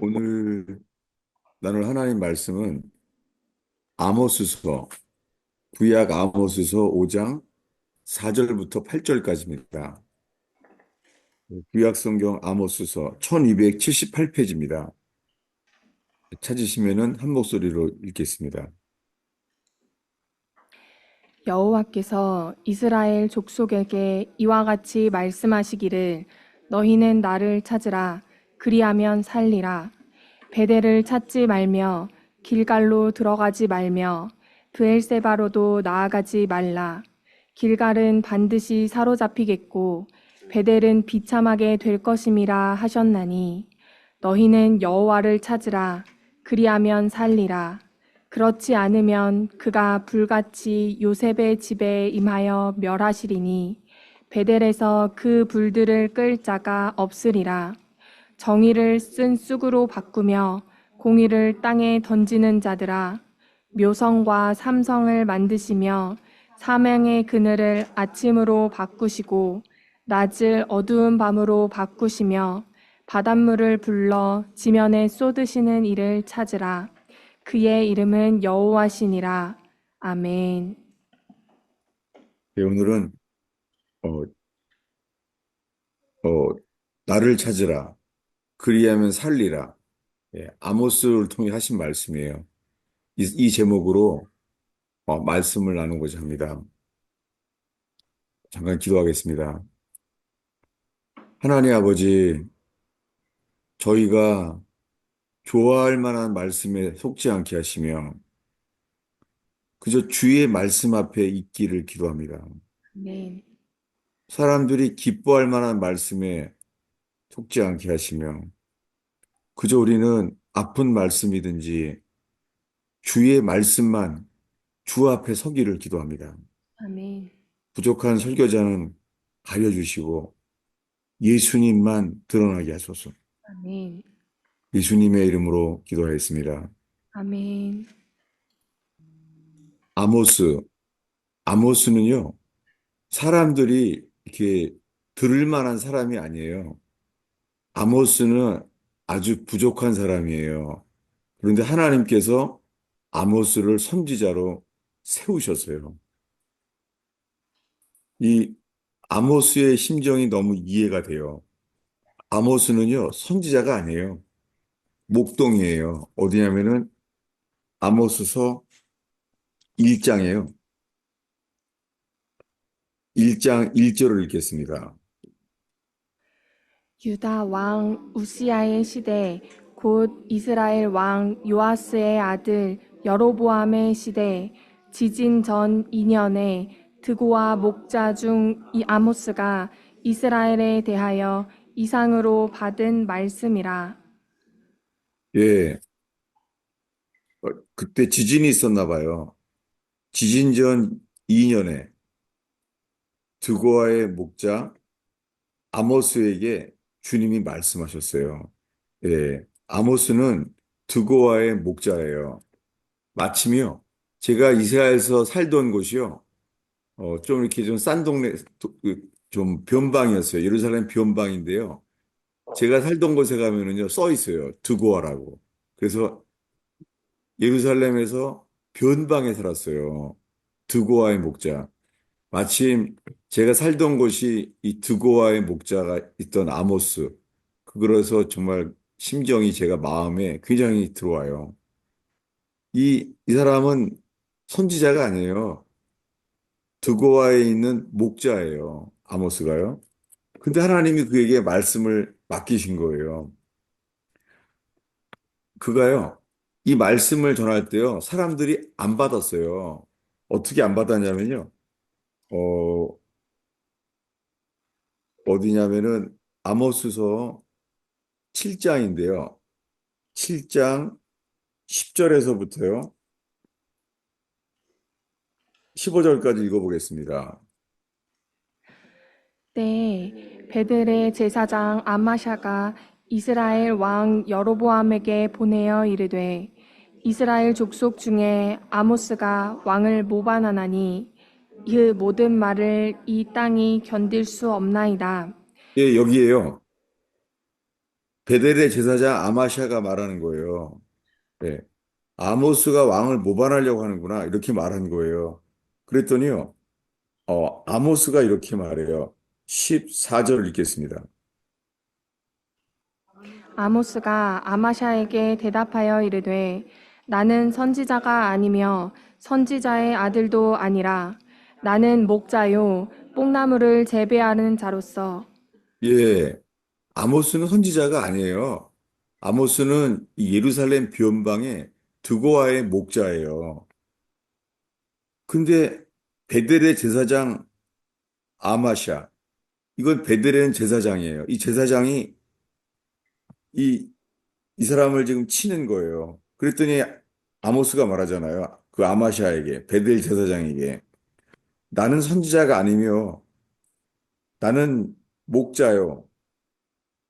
오늘 나눌 하나님 말씀은 아모스서, 구약 아모스서 5장 4절부터 8절까지입니다. 구약 성경 아모스서 1278페이지입니다. 찾으시면은 한 목소리로 읽겠습니다. 여호와께서 이스라엘 족속에게 이와 같이 말씀하시기를 너희는 나를 찾으라 그리하면 살리라 베델을 찾지 말며 길갈로 들어가지 말며 브엘세바로도 나아가지 말라 길갈은 반드시 사로잡히겠고 베델은 비참하게 될 것임이라 하셨나니 너희는 여호와를 찾으라 그리하면 살리라 그렇지 않으면 그가 불같이 요셉의 집에 임하여 멸하시리니 베델에서 그 불들을 끌 자가 없으리라. 정의를 쓴 쑥으로 바꾸며 공의를 땅에 던지는 자들아 묘성과 삼성을 만드시며 사명의 그늘을 아침으로 바꾸시고 낮을 어두운 밤으로 바꾸시며 바닷물을 불러 지면에 쏟으시는 이를 찾으라. 그의 이름은 여호와시니라. 아멘. 네, 오늘은 어, 어, 나를 찾으라, 그리하면 살리라. 아모스를 통해 하신 말씀이에요. 이 제목으로 말씀을 나누고자 합니다. 잠깐 기도하겠습니다. 하나님 아버지, 저희가 좋아할 만한 말씀에 속지 않게 하시며 그저 주의 말씀 앞에 있기를 기도합니다. 아멘. 사람들이 기뻐할 만한 말씀에 속지 않게 하시며 그저 우리는 아픈 말씀이든지 주의 말씀만 주 앞에 서기를 기도합니다. 아멘. 부족한 설교자는 가려주시고 예수님만 드러나게 하소서. 아멘. 예수님의 이름으로 기도하였습니다. 아멘. 아모스, 아모스는요, 사람들이 이렇게 들을 만한 사람이 아니에요. 아모스는 아주 부족한 사람이에요. 그런데 하나님께서 아모스를 선지자로 세우셨어요. 이 아모스의 심정이 너무 이해가 돼요. 아모스는요, 선지자가 아니에요. 목동이에요. 어디냐면은 아모스서 1장이에요. 1장 1절을 읽겠습니다. 유다 왕 우시야의 시대 곧 이스라엘 왕 요아스의 아들 여로보암의 시대 지진 전 2년에 드고와 목자 중 이 아모스가 이스라엘에 대하여 이상으로 받은 말씀이라. 예, 그때 지진이 있었나 봐요. 지진 전 2년에 드고아의 목자 아모스에게 주님이 말씀하셨어요. 예, 아모스는 드고아의 목자예요. 마침요, 제가 이스라엘에서 살던 곳이요, 좀 이렇게 좀 싼 동네, 좀 변방이었어요. 예루살렘 변방인데요. 제가 살던 곳에 가면은요, 써 있어요. 드고아라고. 그래서 예루살렘에서 변방에 살았어요. 드고아의 목자. 마침 제가 살던 곳이 이 드고아의 목자가 있던 아모스. 그래서 정말 심정이 제가 마음에 굉장히 들어와요. 이 사람은 선지자가 아니에요. 드고아에 있는 목자예요. 아모스가요. 근데 하나님이 그에게 말씀을 맡기신 거예요. 그가요, 이 말씀을 전할 때요, 사람들이 안 받았어요. 어떻게 안 받았냐면요, 어, 어디냐면은 아모스서 7장인데요. 7장 10절에서부터요, 15절까지 읽어보겠습니다. 때 베델의 제사장 아마샤가 이스라엘 왕 여로보암에게 보내어 이르되 이스라엘 족속 중에 아모스가 왕을 모반하나니 그 모든 말을 이 땅이 견딜 수 없나이다. 예, 여기에요. 베델의 제사장 아마샤가 말하는 거예요. 네. 아모스가 왕을 모반하려고 하는구나. 이렇게 말한 거예요. 그랬더니요, 아모스가 이렇게 말해요. 14절 읽겠습니다. 아모스가 아마샤에게 대답하여 이르되 나는 선지자가 아니며 선지자의 아들도 아니라 나는 목자요 뽕나무를 재배하는 자로서 예, 아모스는 선지자가 아니에요. 아모스는 이 예루살렘 변방의 드고아의 목자예요. 근데 베델의 제사장 아마샤, 이건 베델의 제사장이에요. 이 제사장이 이, 이 사람을 지금 치는 거예요. 그랬더니 아모스가 말하잖아요. 그 아마샤에게, 베델 제사장에게. 나는 선지자가 아니며 나는 목자요.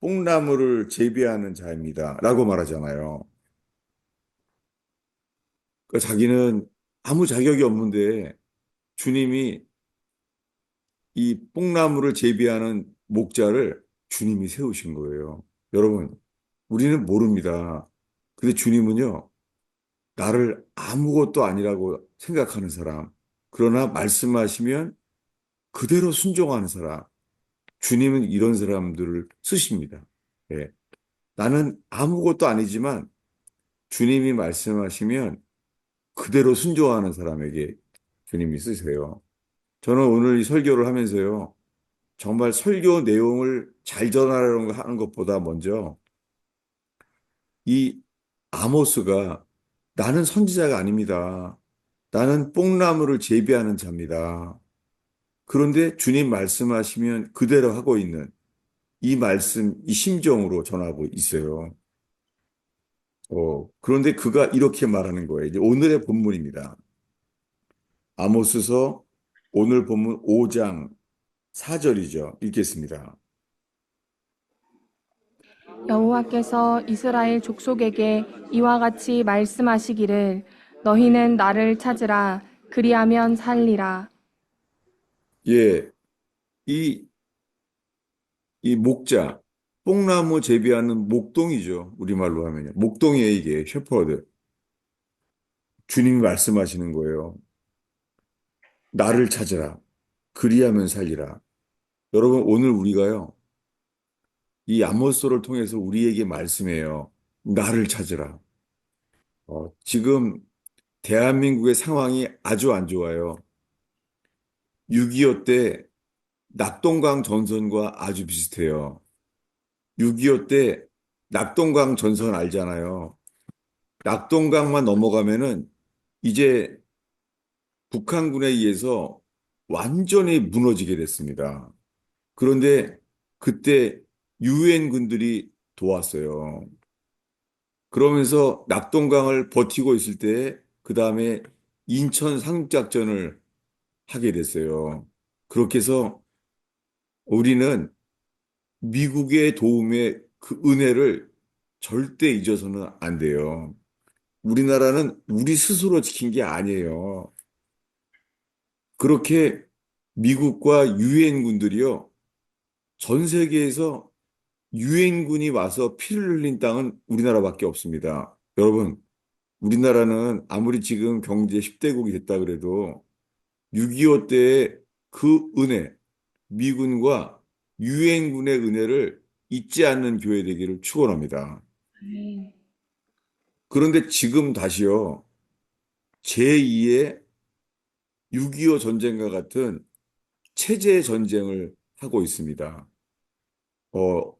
뽕나무를 재배하는 자입니다. 라고 말하잖아요. 그러니까 자기는 아무 자격이 없는데 주님이 이 뽕나무를 재배하는 목자를 주님이 세우신 거예요. 여러분, 우리는 모릅니다. 근데 주님은요, 나를 아무것도 아니라고 생각하는 사람, 그러나 말씀하시면 그대로 순종하는 사람, 주님은 이런 사람들을 쓰십니다. 예. 나는 아무것도 아니지만 주님이 말씀하시면 그대로 순종하는 사람에게 주님이 쓰세요. 저는 오늘 이 설교를 하면서요, 정말 설교 내용을 잘 전하려는 하는 것보다 먼저 이 아모스가 나는 선지자가 아닙니다. 나는 뽕나무를 재배하는 자입니다. 그런데 주님 말씀하시면 그대로 하고 있는 이 말씀, 이 심정으로 전하고 있어요. 그런데 그가 이렇게 말하는 거예요. 이제 오늘의 본문입니다. 아모스서 오늘 본문 5장 4절이죠. 읽겠습니다. 여호와께서 이스라엘 족속에게 이와 같이 말씀하시기를 너희는 나를 찾으라 그리하면 살리라. 예, 이, 이 목자, 뽕나무 재배하는 목동이죠. 우리말로 하면요. 목동이에요, 이게. 셰퍼드. 주님이 말씀하시는 거예요. 나를 찾으라. 그리하면 살리라. 여러분, 오늘 우리가요, 이 아모스를 통해서 우리에게 말씀해요. 나를 찾으라. 지금 대한민국의 상황이 아주 안 좋아요. 6.25 때 낙동강 전선과 아주 비슷해요. 6.25 때 낙동강 전선 알잖아요. 낙동강만 넘어가면은 이제 북한군에 의해서 완전히 무너지게 됐습니다. 그런데 그때 유엔 군들이 도왔어요. 그러면서 낙동강을 버티고 있을 때, 그 다음에 인천 상륙작전을 하게 됐어요. 그렇게 해서 우리는 미국의 도움의 그 은혜를 절대 잊어서는 안 돼요. 우리나라는 우리 스스로 지킨 게 아니에요. 그렇게 미국과 유엔 군들이요, 전 세계에서 유엔군이 와서 피를 흘린 땅은 우리나라밖에 없습니다. 여러분, 우리나라는 아무리 지금 경제 10대국이 됐다 그래도 6.25 때의 그 은혜, 미군과 유엔군의 은혜를 잊지 않는 교회 되기를 축원합니다. 그런데 지금 다시요, 제2의 6.25 전쟁과 같은 체제 전쟁을 하고 있습니다.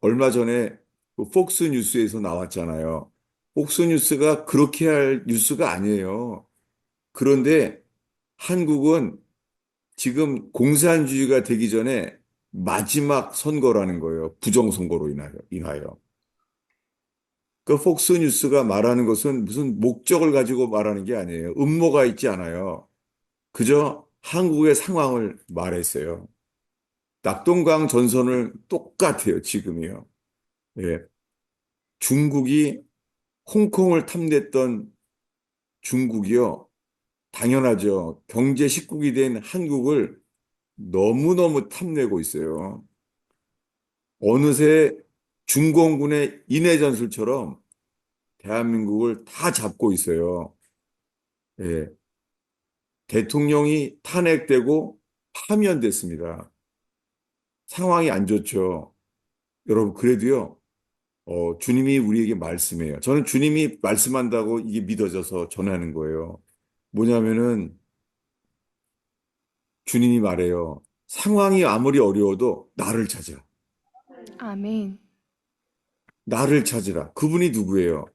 얼마 전에 그 폭스 뉴스에서 나왔잖아요. 폭스 뉴스가 그렇게 할 뉴스가 아니에요. 그런데 한국은 지금 공산주의가 되기 전에 마지막 선거라는 거예요. 부정선거로 인하여. 그 폭스 뉴스가 말하는 것은 무슨 목적을 가지고 말하는 게 아니에요. 음모가 있지 않아요. 그저 한국의 상황을 말했어요. 낙동강 전선을 똑같아요, 지금이요. 예. 중국이 홍콩을 탐냈던 중국이요. 당연하죠. 경제 식국이 된 한국을 너무너무 탐내고 있어요. 어느새 중공군의 인해전술처럼 대한민국을 다 잡고 있어요. 예. 대통령이 탄핵되고 파면됐습니다. 상황이 안 좋죠. 여러분, 그래도요, 주님이 우리에게 말씀해요. 저는 주님이 말씀한다고 이게 믿어져서 전하는 거예요. 뭐냐면은, 주님이 말해요. 상황이 아무리 어려워도 나를 찾아. 아멘. 나를 찾으라. 그분이 누구예요?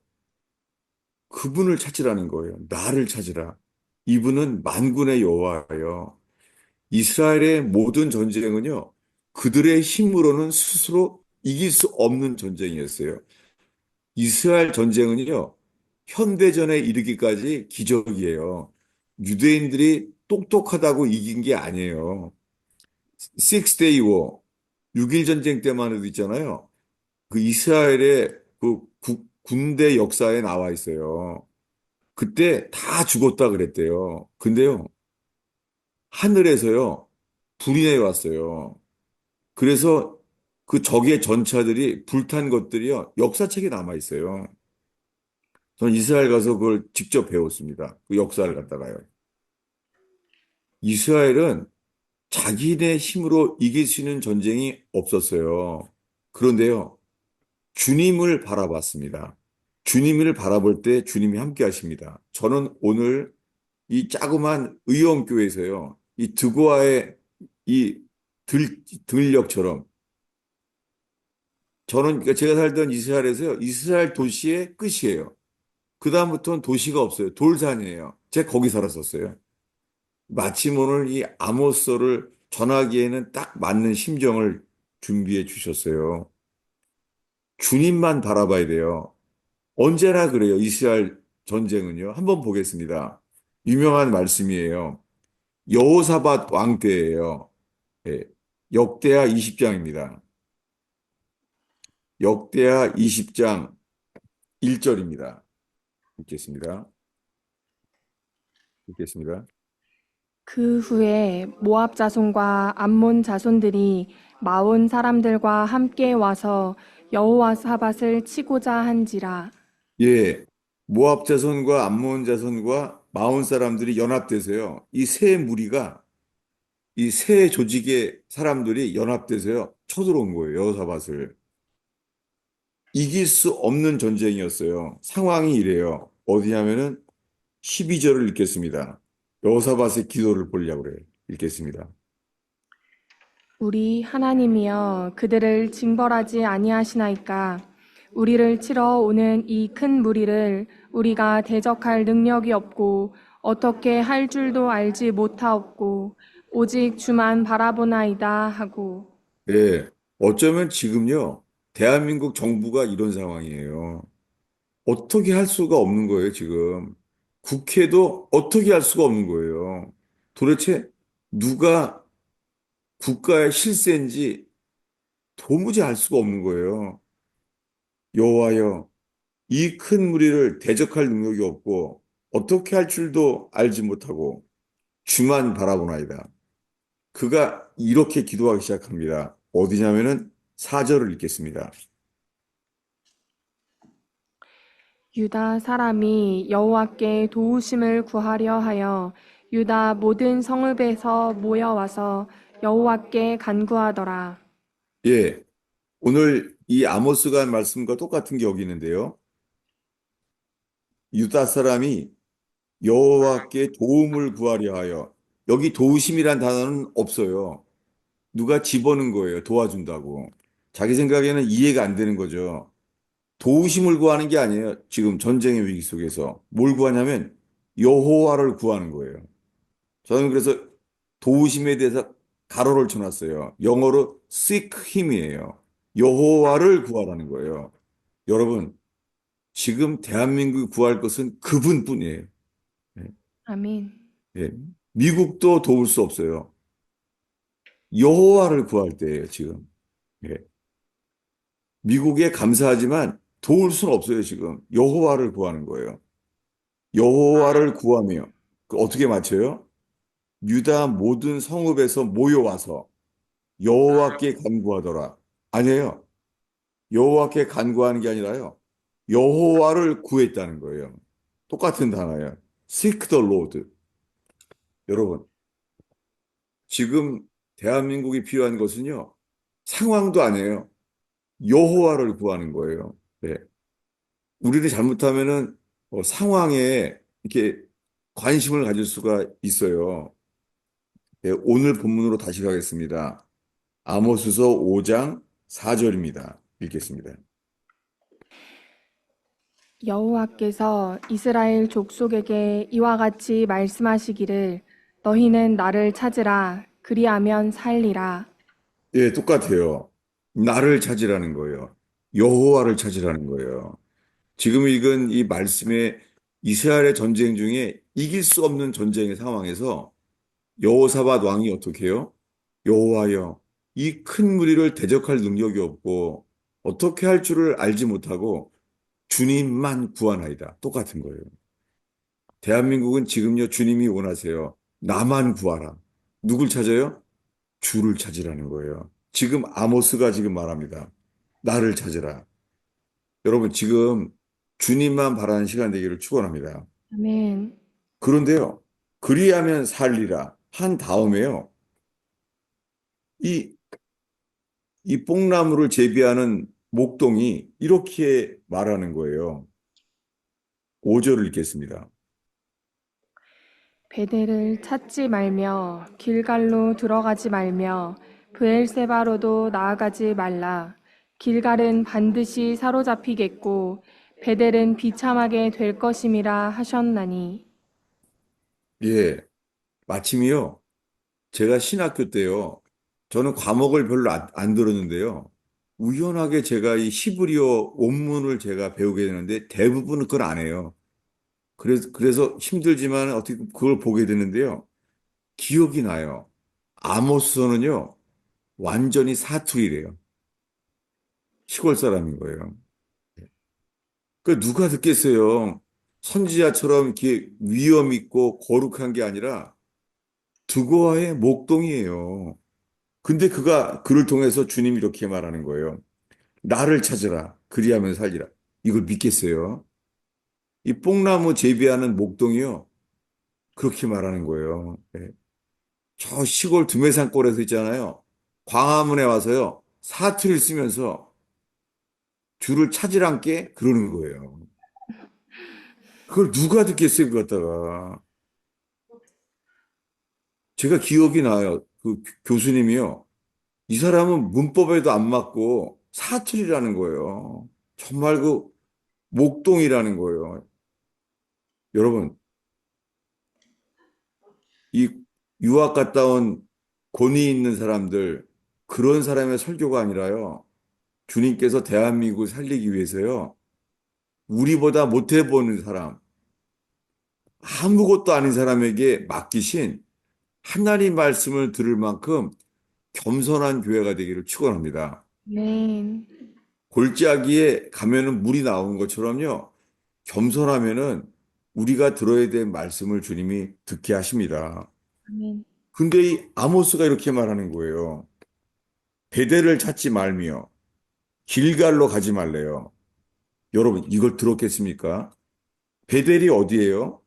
그분을 찾으라는 거예요. 나를 찾으라. 이분은 만군의 여호와예요. 이스라엘의 모든 전쟁은요, 그들의 힘으로는 스스로 이길 수 없는 전쟁이었어요. 이스라엘 전쟁은요, 현대전에 이르기까지 기적이에요. 유대인들이 똑똑하다고 이긴 게 아니에요. Six-Day War, 6일 전쟁 때만 해도 있잖아요. 그 이스라엘의 그 군대 역사에 나와 있어요. 그때 다 죽었다 그랬대요. 근데요, 하늘에서요, 불이 내려왔어요. 그래서 그 적의 전차들이 불탄 것들이요, 역사책에 남아 있어요. 저는 이스라엘 가서 그걸 직접 배웠습니다. 그 역사를 갖다가요. 이스라엘은 자기네 힘으로 이길 수 있는 전쟁이 없었어요. 그런데요, 주님을 바라봤습니다. 주님을 바라볼 때 주님이 함께 하십니다. 저는 오늘 이 자그만 의원교회에서요, 이 드고아의 이 들녘처럼 저는 그러니까 제가 살던 이스라엘에서요, 이스라엘 도시의 끝이에요. 그다음부터는 도시가 없어요. 돌산이에요. 제가 거기 살았었어요. 마침 오늘 이 아모스를 전하기에는 딱 맞는 심정을 준비해 주셨어요. 주님만 바라봐야 돼요. 언제나 그래요. 이스라엘 전쟁은요. 한번 보겠습니다. 유명한 말씀이에요. 여호사밧 왕 때예요. 예. 역대하 20장입니다. 역대하 20장 1절입니다. 읽겠습니다. 읽겠습니다. 그 후에 모압 자손과 암몬 자손들이 마온 사람들과 함께 와서 여호와사밧을 치고자 한지라. 예. 모압 자손과 암몬 자손과 마온 사람들이 연합돼서요. 이 세 무리가 이 세 조직의 사람들이 연합돼서요. 쳐들어온 거예요. 여호사밧을. 이길 수 없는 전쟁이었어요. 상황이 이래요. 어디냐면은 12절을 읽겠습니다. 여호사밧의 기도를 보려고 그래요. 읽겠습니다. 우리 하나님이여 그들을 징벌하지 아니하시나이까. 우리를 치러 오는 이 큰 무리를 우리가 대적할 능력이 없고 어떻게 할 줄도 알지 못하옵고 오직 주만 바라보나이다 하고. 예. 어쩌면 지금요. 대한민국 정부가 이런 상황이에요. 어떻게 할 수가 없는 거예요, 지금. 국회도 어떻게 할 수가 없는 거예요. 도대체 누가 국가의 실세인지 도무지 알 수가 없는 거예요. 여호와여, 이 큰 무리를 대적할 능력이 없고 어떻게 할 줄도 알지 못하고 주만 바라보나이다. 그가 이렇게 기도하기 시작합니다. 어디냐면은 4절을 읽겠습니다. 유다 사람이 여호와께 도우심을 구하려 하여 유다 모든 성읍에서 모여와서 여호와께 간구하더라. 예, 오늘 이 아모스가 한 말씀과 똑같은 게 여기 있는데요. 유다 사람이 여호와께 도움을 구하려 하여 여기 도우심이란 단어는 없어요. 누가 집어넣은 거예요. 도와준다고. 자기 생각에는 이해가 안 되는 거죠. 도우심을 구하는 게 아니에요. 지금 전쟁의 위기 속에서. 뭘 구하냐면 여호와를 구하는 거예요. 저는 그래서 도우심에 대해서 가로를 쳐놨어요. 영어로 seek him이에요. 여호와를 구하라는 거예요. 여러분, 지금 대한민국이 구할 것은 그분뿐이에요. 예. 아멘. 예. 미국도 도울 수 없어요. 여호와를 구할 때예요, 지금. 예. 미국에 감사하지만 도울 수는 없어요, 지금. 여호와를 구하는 거예요. 여호와를 구하며 그 어떻게 맞춰요? 유다 모든 성읍에서 모여와서 여호와께 간구하더라. 아니에요. 여호와께 간구하는 게 아니라요. 여호와를 구했다는 거예요. 똑같은 단어예요. Seek the Lord. 여러분, 지금 대한민국이 필요한 것은요. 상황도 아니에요. 여호와를 구하는 거예요. 네. 우리를 잘못하면은 상황에 이렇게 관심을 가질 수가 있어요. 네, 오늘 본문으로 다시 가겠습니다. 아모스서 5장 4절입니다. 읽겠습니다. 여호와께서 이스라엘 족속에게 이와 같이 말씀하시기를 너희는 나를 찾으라 그리하면 살리라. 예, 똑같아요. 나를 찾으라는 거예요. 여호와를 찾으라는 거예요. 지금 읽은 이 말씀에 이스라엘의 전쟁 중에 이길 수 없는 전쟁의 상황에서 여호사밧 왕이 어떻게 해요? 여호와여, 이 큰 무리를 대적할 능력이 없고 어떻게 할 줄을 알지 못하고 주님만 구하나이다. 똑같은 거예요. 대한민국은 지금요, 주님이 원하세요. 나만 구하라. 누굴 찾아요? 주를 찾으라는 거예요. 지금 아모스가 지금 말합니다. 나를 찾으라. 여러분, 지금 주님만 바라는 시간 되기를 축원합니다. 아멘. 그런데요, 그리하면 살리라 한 다음에요, 이, 이 뽕나무를 재배하는 목동이 이렇게 말하는 거예요. 5절을 읽겠습니다. 베델을 찾지 말며 길갈로 들어가지 말며 브엘세바로도 나아가지 말라. 길갈은 반드시 사로잡히겠고 베델은 비참하게 될 것임이라 하셨나니. 예, 마침이요. 제가 신학교 때요. 저는 과목을 별로 안 들었는데요. 우연하게 제가 이 히브리어 원문을 제가 배우게 되는데 대부분은 그걸 안 해요. 그래서 힘들지만 어떻게 그걸 보게 되는데요. 기억이 나요. 아모스서는요, 완전히 사투리래요. 시골 사람인 거예요. 그 누가 듣겠어요? 선지자처럼 이렇게 위험 있고 거룩한 게 아니라 두고와의 목동이에요. 근데 그를 통해서 주님이 이렇게 말하는 거예요. 나를 찾으라. 그리하면 살리라. 이걸 믿겠어요? 이 뽕나무 재배하는 목동이요. 그렇게 말하는 거예요. 예. 저 시골 두메산골에서 있잖아요. 광화문에 와서요. 사투리를 쓰면서 줄을 찾으란께 그러는 거예요. 그걸 누가 듣겠어요, 그거 갖다가. 제가 기억이 나요. 그 교수님이요. 이 사람은 문법에도 안 맞고 사투리라는 거예요. 정말 그 목동이라는 거예요. 여러분, 이 유학 갔다 온 권위 있는 사람들, 그런 사람의 설교가 아니라요. 주님께서 대한민국을 살리기 위해서요. 우리보다 못해보는 사람, 아무것도 아닌 사람에게 맡기신 하나님 말씀을 들을 만큼 겸손한 교회가 되기를 축원합니다. 아멘. 골짜기에 가면은 물이 나오는 것처럼요. 겸손하면은 우리가 들어야 될 말씀을 주님이 듣게 하십니다. 아멘. 근데 이 아모스가 이렇게 말하는 거예요. 베델을 찾지 말며 길갈로 가지 말래요. 여러분, 이걸 들었겠습니까? 베델이 어디예요?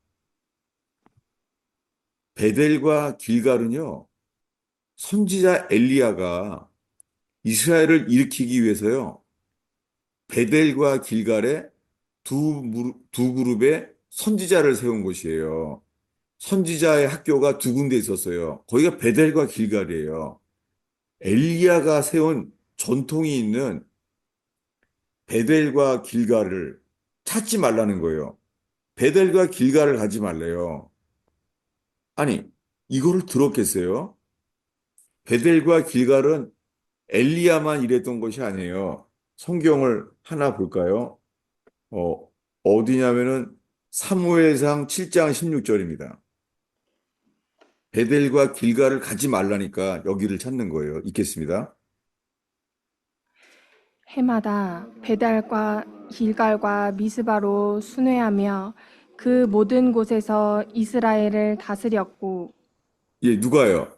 베델과 길갈은요. 선지자 엘리야가 이스라엘을 일으키기 위해서요. 베델과 길갈에 두 그룹의 선지자를 세운 곳이에요. 선지자의 학교가 두 군데 있었어요. 거기가 베델과 길갈이에요. 엘리야가 세운 전통이 있는 베델과 길갈을 찾지 말라는 거예요. 베델과 길갈을 가지 말래요. 아니, 이거를 들었겠어요? 베델과 길갈은 엘리야만 일했던 것이 아니에요. 성경을 하나 볼까요? 어디냐면은 사무엘상 7장 16절입니다. 베델과 길갈을 가지 말라니까 여기를 찾는 거예요. 읽겠습니다. 해마다 베달과 길갈과 미스바로 순회하며 그 모든 곳에서 이스라엘을 다스렸고 예, 누가요?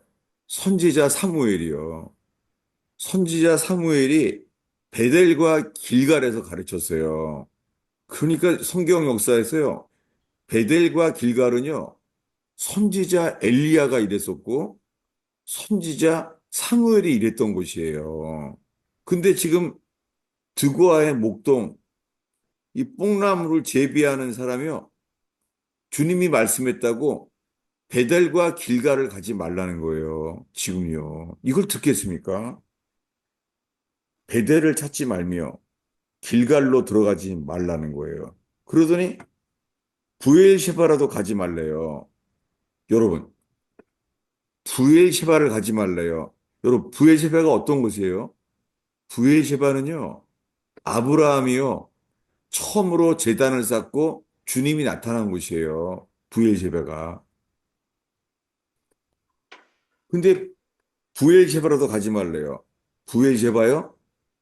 선지자 사무엘이요. 선지자 사무엘이 베델과 길갈에서 가르쳤어요. 그러니까 성경 역사에서요. 베델과 길갈은요. 선지자 엘리야가 일했었고 선지자 사무엘이 일했던 곳이에요. 근데 지금 드고아의 목동 이 뽕나무를 재배하는 사람이요. 주님이 말씀했다고 베델과 길갈을 가지 말라는 거예요. 지금요. 이걸 듣겠습니까? 베델을 찾지 말며 길갈로 들어가지 말라는 거예요. 그러더니 부엘셰바라도 가지 말래요. 여러분, 부엘셰바를 가지 말래요. 여러분, 부엘셰바가 어떤 곳이에요? 부엘셰바는요. 아브라함이요. 처음으로 제단을 쌓고 주님이 나타난 곳이에요. 부엘셰바가. 근데 부엘셰바라도 가지 말래요. 부엘셰바요?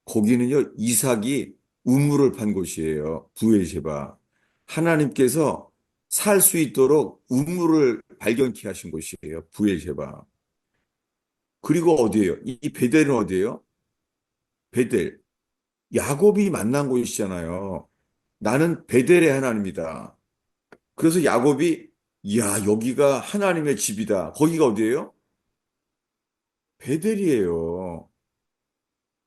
거기는요, 이삭이 우물을 판 곳이에요. 부엘셰바. 하나님께서 살 수 있도록 우물을 발견케 하신 곳이에요. 부엘셰바. 그리고 어디예요? 이 베델은 어디예요? 베델. 야곱이 만난 곳이잖아요. 나는 베델의 하나님이다. 그래서 야곱이, 야, 여기가 하나님의 집이다. 거기가 어디예요? 베델이에요.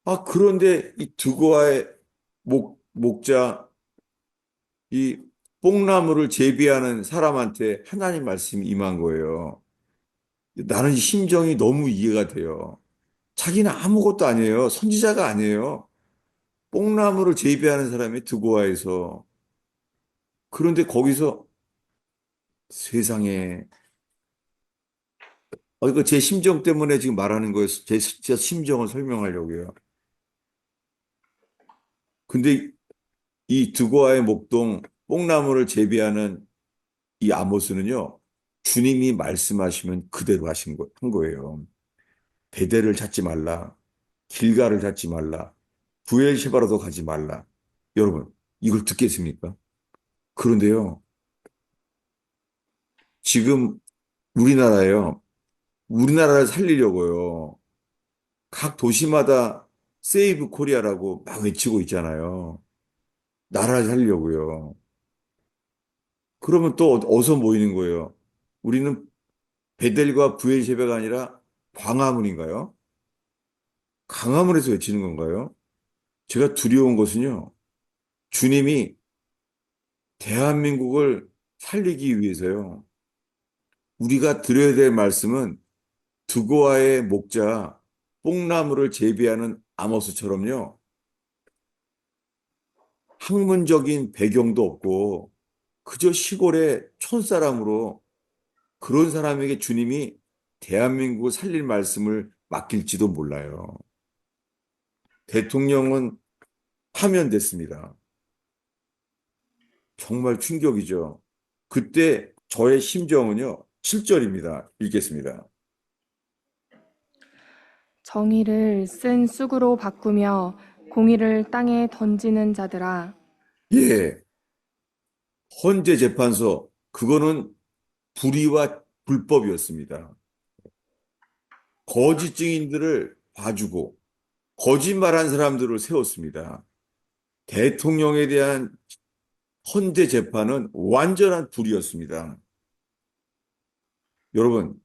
아, 그런데 이 두고아의 목자, 이 뽕나무를 재배하는 사람한테 하나님 말씀이 임한 거예요. 나는 이 심정이 너무 이해가 돼요. 자기는 아무것도 아니에요. 선지자가 아니에요. 뽕나무를 재배하는 사람이 두고아에서. 그런데 거기서 세상에, 이거 제 심정 때문에 지금 말하는 거예요. 제 심정을 설명하려고요. 근데 이 드고아의 목동 뽕나무를 재배하는 이 아모스는요, 주님이 말씀하시면 그대로 한 거예요. 베델을 찾지 말라. 길가를 찾지 말라. 부엘시바라도 가지 말라. 여러분, 이걸 듣겠습니까? 그런데요, 지금 우리나라에요. 우리나라를 살리려고요. 각 도시마다 세이브 코리아라고 막 외치고 있잖아요. 나라를 살리려고요. 그러면 또 어디서 모이는 거예요? 우리는 베델과 부엘셰바가 아니라 광화문인가요? 광화문에서 외치는 건가요? 제가 두려운 것은요. 주님이 대한민국을 살리기 위해서요. 우리가 드려야 될 말씀은 두고아의 목자 뽕나무를 재배하는 아모스처럼요. 학문적인 배경도 없고 그저 시골의 촌사람으로 그런 사람에게 주님이 대한민국을 살릴 말씀을 맡길지도 몰라요. 대통령은 파면됐습니다. 정말 충격이죠. 그때 저의 심정은요, 7절입니다. 읽겠습니다. 정의를 쓴 쑥으로 바꾸며 공의를 땅에 던지는 자들아. 예, 헌재 재판소, 그거는 불의와 불법이었습니다. 거짓 증인들을 봐주고, 거짓말한 사람들을 세웠습니다. 대통령에 대한 헌재 재판은 완전한 불의였습니다. 여러분,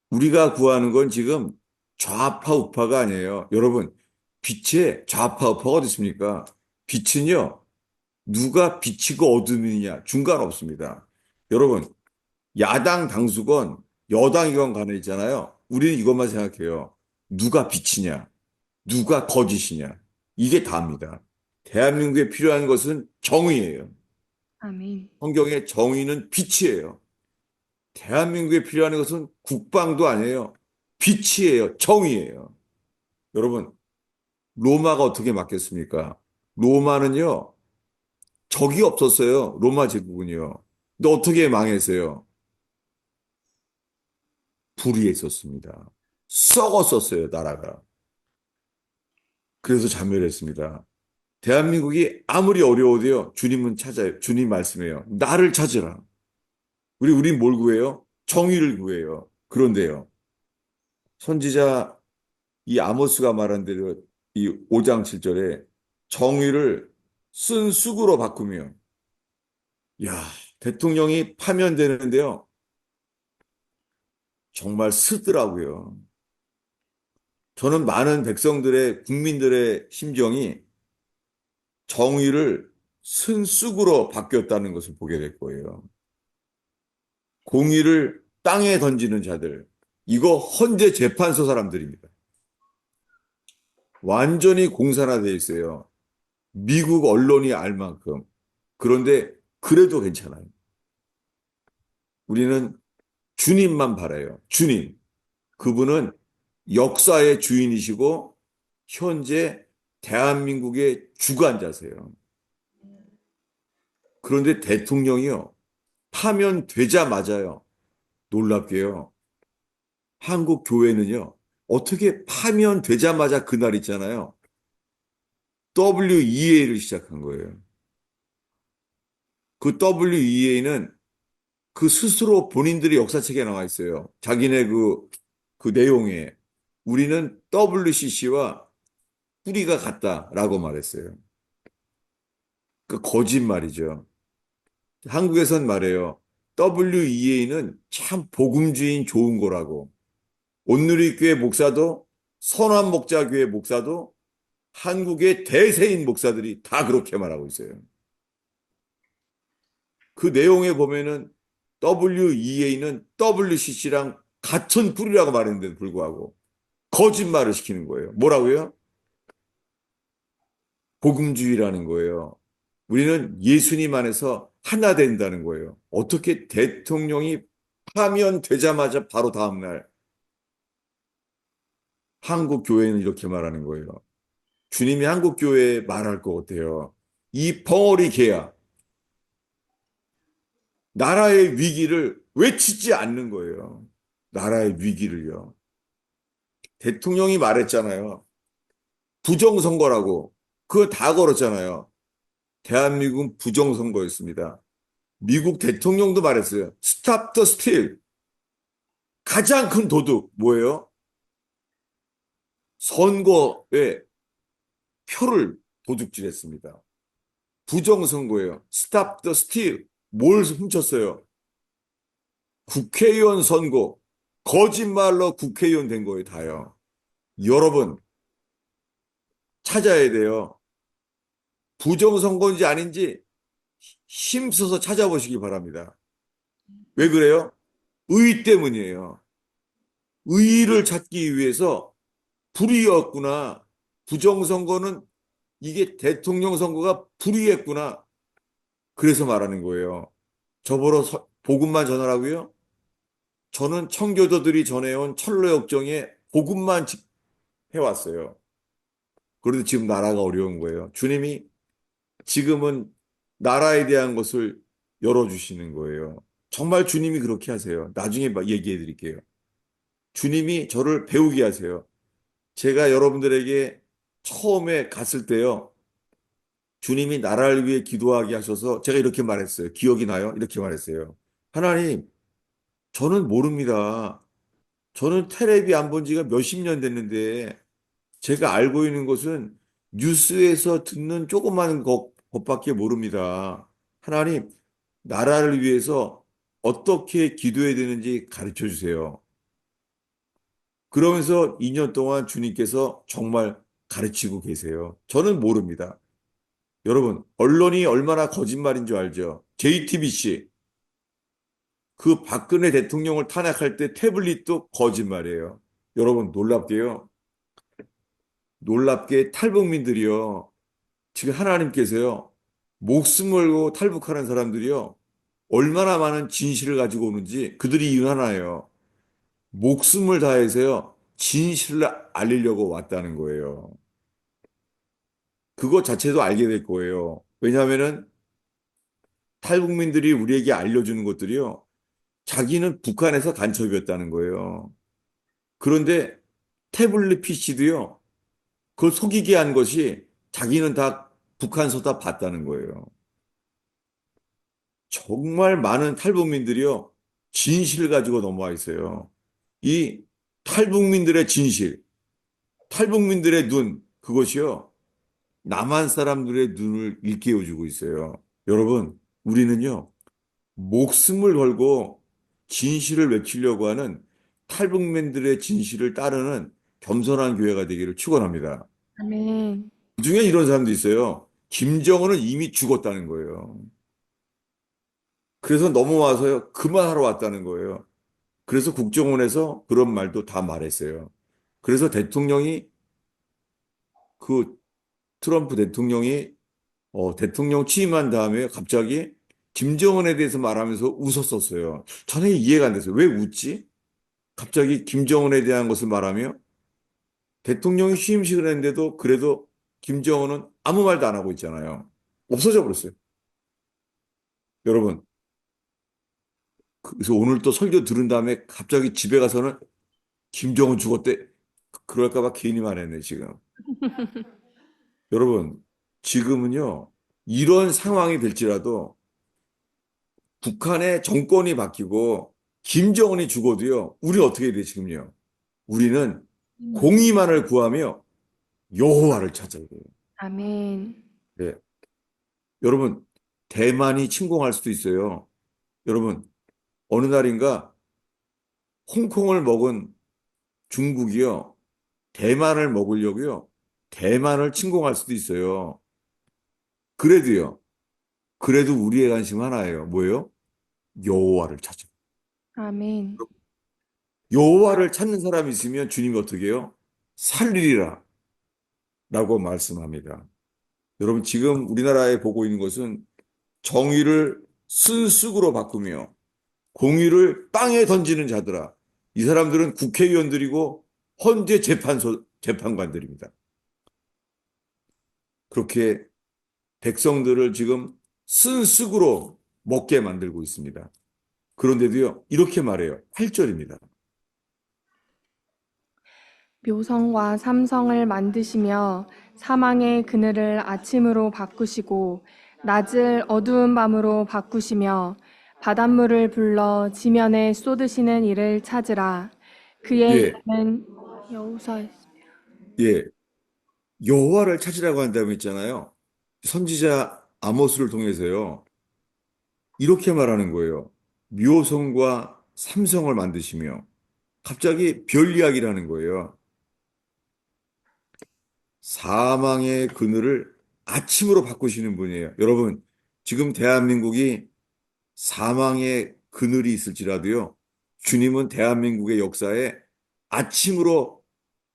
우리가 구하는 건 지금 좌파 우파가 아니에요. 여러분, 빛의 좌파 우파가 어디 있습니까? 빛은요, 누가 빛이고 어둠이냐 중간 없습니다. 여러분, 야당 당수건 여당이건 간에 있잖아요. 우리는 이것만 생각해요. 누가 빛이냐, 누가 거짓이냐. 이게 다입니다. 대한민국에 필요한 것은 정의예요. 아멘. 성경의 정의는 빛이에요. 대한민국에 필요한 것은 국방도 아니에요. 빛이에요. 정의예요. 여러분, 로마가 어떻게 막혔습니까? 로마는요, 적이 없었어요. 로마 제국은요. 근데 어떻게 망했어요? 불의했었습니다. 썩었었어요, 나라가. 그래서 자멸했습니다. 대한민국이 아무리 어려워도요, 주님은 찾아요. 주님 말씀해요. 나를 찾으라. 우리 뭘 구해요? 정의를 구해요. 그런데요, 선지자 이 아모스가 말한 대로 이 5장 7절에 정의를 쓴 쑥으로 바꾸며, 야, 대통령이 파면되는데요. 정말 쓰더라고요. 저는 많은 백성들의, 국민들의 심정이 정의를 쓴 쑥으로 바뀌었다는 것을 보게 될 거예요. 공의를 땅에 던지는 자들. 이거 헌재 재판소 사람들입니다. 완전히 공산화되어 있어요. 미국 언론이 알 만큼. 그런데 그래도 괜찮아요. 우리는 주님만 바라요. 주님. 그분은 역사의 주인이시고 현재 대한민국의 주관자세요. 그런데 대통령이요. 파면되자마자요. 놀랍게요. 한국 교회는요. 어떻게 파면되자마자 그날 있잖아요. WEA를 시작한 거예요. 그 WEA는 그 스스로 본인들의 역사책에 나와 있어요. 자기네 그 내용에. 우리는 WCC와 뿌리가 같다라고 말했어요. 그 거짓말이죠. 한국에선 말해요. WEA는 참 복음주의인 좋은 거라고. 온누리교회 목사도 선한 목자교회 목사도 한국의 대세인 목사들이 다 그렇게 말하고 있어요. 그 내용에 보면은 WEA는 WCC랑 같은 뿌리라고 말했는데도 불구하고 거짓말을 시키는 거예요. 뭐라고요? 복음주의라는 거예요. 우리는 예수님 안에서 하나 된다는 거예요. 어떻게 대통령이 파면되자마자 바로 다음날 한국 교회는 이렇게 말하는 거예요. 주님이 한국 교회에 말할 것 같아요. 이 벙어리 개야. 나라의 위기를 외치지 않는 거예요. 나라의 위기를요. 대통령이 말했잖아요. 부정선거라고. 그거 다 걸었잖아요. 대한민국은 부정선거였습니다. 미국 대통령도 말했어요. Stop the steal. 가장 큰 도둑 뭐예요? 선거에 표를 도둑질했습니다. 부정선거예요. Stop the steal. 뭘 훔쳤어요? 국회의원 선거. 거짓말로 국회의원 된 거예요, 다요. 여러분, 찾아야 돼요. 부정선거인지 아닌지 힘써서 찾아보시기 바랍니다. 왜 그래요? 의 때문이에요. 의의를 찾기 위해서 불의였구나. 부정선거는 이게 대통령 선거가 불의했구나. 그래서 말하는 거예요. 저보러 복음만 전하라고요? 저는 청교도들이 전해온 철로역정에 복음만 해왔어요. 그런데 지금 나라가 어려운 거예요. 주님이 지금은 나라에 대한 것을 열어주시는 거예요. 정말 주님이 그렇게 하세요. 나중에 얘기해 드릴게요. 주님이 저를 배우게 하세요. 제가 여러분들에게 처음에 갔을 때요. 주님이 나라를 위해 기도하게 하셔서 제가 이렇게 말했어요. 기억이 나요? 이렇게 말했어요. 하나님, 저는 모릅니다. 저는 테레비 안 본 지가 몇십 년 됐는데 제가 알고 있는 것은 뉴스에서 듣는 조그마한 것밖에 모릅니다. 하나님, 나라를 위해서 어떻게 기도해야 되는지 가르쳐 주세요. 그러면서 2년 동안 주님께서 정말 가르치고 계세요. 저는 모릅니다. 여러분, 언론이 얼마나 거짓말인 줄 알죠? JTBC, 그 박근혜 대통령을 탄핵할 때 태블릿도 거짓말이에요. 여러분, 놀랍게요. 놀랍게 탈북민들이요. 지금 하나님께서요. 목숨 걸고 탈북하는 사람들이요. 얼마나 많은 진실을 가지고 오는지 그들이 이유 하나예요. 목숨을 다해서요. 진실을 알리려고 왔다는 거예요. 그것 자체도 알게 될 거예요. 왜냐하면은 탈북민들이 우리에게 알려주는 것들이요. 자기는 북한에서 간첩이었다는 거예요. 그런데 태블릿 PC도요. 그걸 속이게 한 것이 자기는 다 북한서 다 봤다는 거예요. 정말 많은 탈북민들이요. 진실을 가지고 넘어와 있어요. 이 탈북민들의 진실, 탈북민들의 눈, 그것이요. 남한 사람들의 눈을 일깨워주고 있어요. 여러분, 우리는요, 목숨을 걸고 진실을 외치려고 하는 탈북민들의 진실을 따르는 겸손한 교회가 되기를 축원합니다. 아멘. 그중에 이런 사람도 있어요. 김정은은 이미 죽었다는 거예요. 그래서 넘어와서요, 그만하러 왔다는 거예요. 그래서 국정원에서 그런 말도 다 말했어요. 그래서 대통령이 그 트럼프 대통령이 대통령 취임한 다음에 갑자기 김정은에 대해서 말하면서 웃었었어요. 저는 이해가 안 됐어요. 왜 웃지? 갑자기 김정은에 대한 것을 말하며 대통령이 취임식을 했는데도 그래도 김정은은 아무 말도 안 하고 있잖아요. 없어져 버렸어요. 여러분, 그래서 오늘 또 설교 들은 다음에 갑자기 집에 가서는 김정은 죽었대. 그럴까 봐 괜히 말했네, 지금. 여러분, 지금은요, 이런 상황이 될지라도 북한의 정권이 바뀌고 김정은이 죽어도요, 우리 어떻게 해야 돼, 지금요? 우리는 공의만을 구하며 여호와를 찾아야 돼요. 아멘. 네. 여러분, 대만이 침공할 수도 있어요. 여러분, 어느 날인가 홍콩을 먹은 중국이요, 대만을 먹으려고요, 대만을 침공할 수도 있어요. 그래도요, 그래도 우리의 관심 하나예요. 뭐예요? 여호와를 찾아. 아멘. 여호와를 찾는 사람이 있으면 주님이 어떻게 해요? 살리리라 라고 말씀합니다. 여러분, 지금 우리나라에 보고 있는 것은 정의를 스스로 바꾸며 공의를 땅에 던지는 자들아. 이 사람들은 국회의원들이고 헌재 재판관들입니다. 그렇게 백성들을 지금 쓴쑥으로 먹게 만들고 있습니다. 그런데도요, 이렇게 말해요. 8절입니다. 묘성과 삼성을 만드시며 사망의 그늘을 아침으로 바꾸시고 낮을 어두운 밤으로 바꾸시며 바닷물을 불러 지면에 쏟으시는 이를 찾으라. 그의 예, 이름은 여호사였습니다. 예. 여호와를 찾으라고 한다고 했잖아요. 선지자 아모스를 통해서요. 이렇게 말하는 거예요. 묘성과 삼성을 만드시며 갑자기 별 이야기를 하는 거예요. 사망의 그늘을 아침으로 바꾸시는 분이에요. 여러분, 지금 대한민국이 사망의 그늘이 있을지라도요. 주님은 대한민국의 역사에 아침으로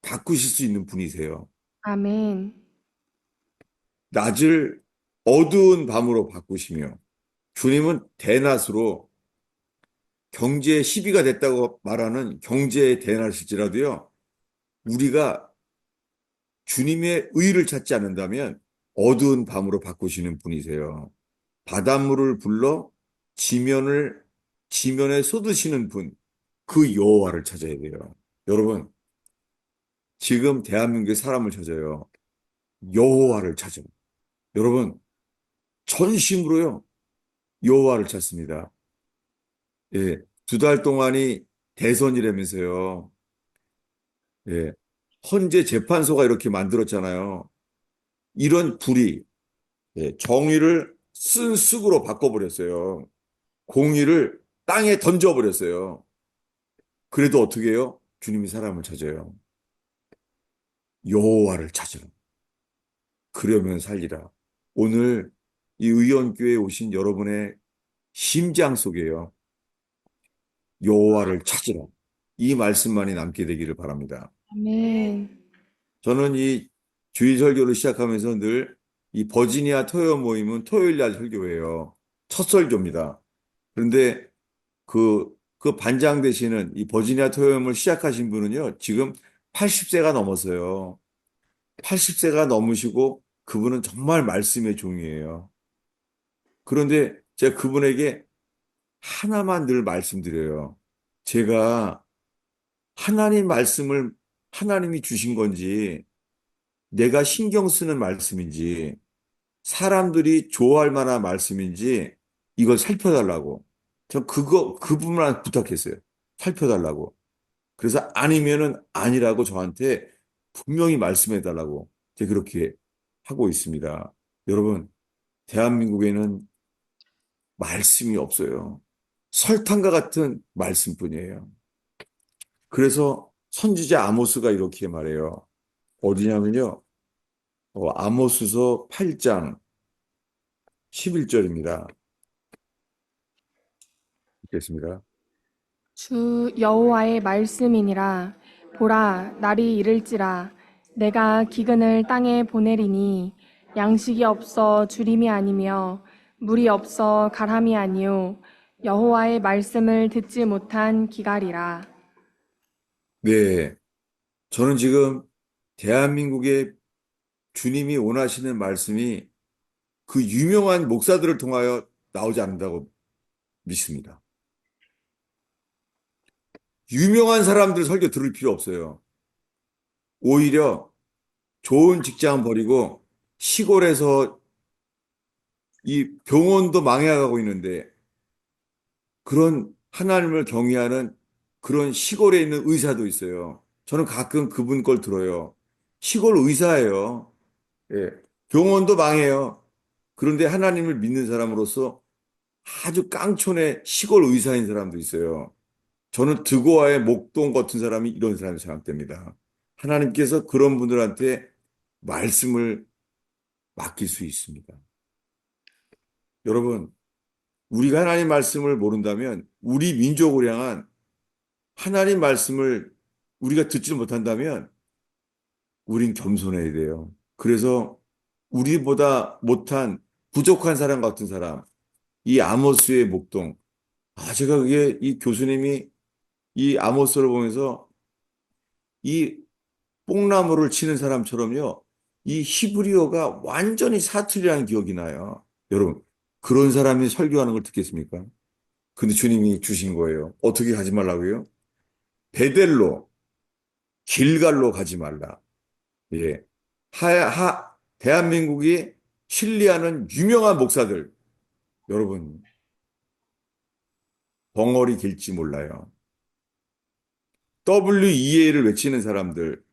바꾸실 수 있는 분이세요. 아멘. 낮을 어두운 밤으로 바꾸시며 주님은 대낮으로 경제의 시비가 됐다고 말하는 경제의 대낮일지라도요. 우리가 주님의 의를 찾지 않는다면 어두운 밤으로 바꾸시는 분이세요. 바닷물을 불러 지면에 쏟으시는 분, 그 여호와를 찾아야 돼요. 여러분, 지금 대한민국의 사람을 찾아요. 여호와를 찾아요. 여러분, 전심으로요. 여호와를 찾습니다. 예, 2달 동안이 대선이라면서요. 예, 헌재 재판소가 이렇게 만들었잖아요. 이런 불의, 정의를 쓴 쑥으로 바꿔버렸어요. 공의를 땅에 던져버렸어요. 그래도 어떻게 해요? 주님이 사람을 찾아요. 여호와를 찾으라. 그러면 살리라. 오늘 이 의원교회에 오신 여러분의 심장 속에요. 여호와를 찾으라. 이 말씀만이 남게 되기를 바랍니다. 아멘. 저는 이 주일 설교를 시작하면서 늘 이 버지니아 토요 모임은 토요일 날 설교예요. 첫 설교입니다. 그런데 그 반장 되시는 이 버지니아 토요임을 시작하신 분은요, 지금 80세가 넘었어요. 80세가 넘으시고 그분은 정말 말씀의 종이에요. 그런데 제가 그분에게 하나만 늘 말씀드려요. 제가 하나님 말씀을 하나님이 주신 건지 내가 신경 쓰는 말씀인지 사람들이 좋아할 만한 말씀인지 이걸 살펴달라고. 저 그분만 부탁했어요. 살펴달라고. 그래서 아니면은 아니라고 저한테 분명히 말씀해달라고. 제가 그렇게 하고 있습니다. 여러분, 대한민국에는 말씀이 없어요. 설탕과 같은 말씀뿐이에요. 그래서 선지자 아모스가 이렇게 말해요. 어디냐면요. 아모스서 8장 11절입니다. 읽겠습니다. 주 여호와의 말씀이니라. 보라, 날이 이를지라. 내가 기근을 땅에 보내리니 양식이 없어 주림이 아니며 물이 없어 가람이 아니요 여호와의 말씀을 듣지 못한 기갈이라. 네, 저는 지금 대한민국의 주님이 원하시는 말씀이 그 유명한 목사들을 통하여 나오지 않는다고 믿습니다. 유명한 사람들 설교 들을 필요 없어요. 오히려 좋은 직장 버리고 시골에서 이 병원도 망해가고 있는데 그런 하나님을 경외하는 그런 시골에 있는 의사도 있어요. 저는 가끔 그분 걸 들어요. 시골 의사예요. 예. 병원도 망해요. 그런데 하나님을 믿는 사람으로서 아주 깡촌의 시골 의사인 사람도 있어요. 저는 드고아의 목동 같은 사람이 이런 사람이 생각됩니다. 하나님께서 그런 분들한테 말씀을 맡길 수 있습니다. 여러분, 우리가 하나님 말씀을 모른다면 우리 민족을 향한 하나님 말씀을 우리가 듣지 못한다면 우린 겸손해야 돼요. 그래서 우리보다 못한 부족한 사람 같은 사람, 이 아모스의 목동. 제가 그게 이 교수님이 이 아모스를 보면서 이 뽕나무를 치는 사람처럼요. 이 히브리어가 완전히 사투리라는 기억이 나요. 여러분, 그런 사람이 설교하는 걸 듣겠습니까? 근데 주님이 주신 거예요. 어떻게 하지 말라고요? 베델로, 길갈로 가지 말라. 예. 대한민국이 신뢰하는 유명한 목사들, 여러분, 벙어리 길지 몰라요. WEA를 외치는 사람들,